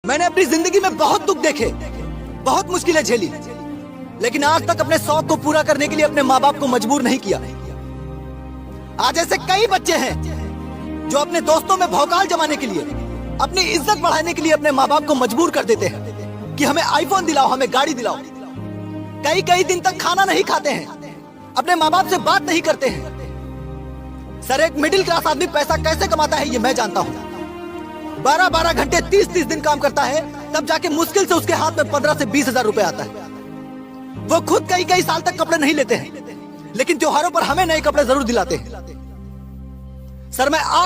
मैंने अपनी जिंदगी में बहुत दुख देखे, बहुत मुश्किलें झेली, लेकिन आज तक अपने शौक को पूरा करने के लिए अपने माँ बाप को मजबूर नहीं किया। आज ऐसे कई बच्चे हैं जो अपने दोस्तों में भौकाल जमाने के लिए, अपनी इज्जत बढ़ाने के लिए अपने माँ बाप को मजबूर कर देते हैं कि हमें आईफोन दिलाओ, हमें गाड़ी दिलाओ। कई कई दिन तक खाना नहीं खाते हैं, अपने माँ बाप से बात नहीं करते हैं। सर, एक मिडिल क्लास आदमी पैसा कैसे कमाता है ये मैं जानता हूँ। 12-12 घंटे 30-30 दिन काम करता है, तब जाके मुश्किल से उसके हाथ में 15 से 20 हजार रुपए आता है। वो खुद कई कई साल तक कपड़े नहीं लेते हैं, लेकिन त्योहारों पर हमें नए कपड़े जरूर दिलाते हैं। सर, मैं आज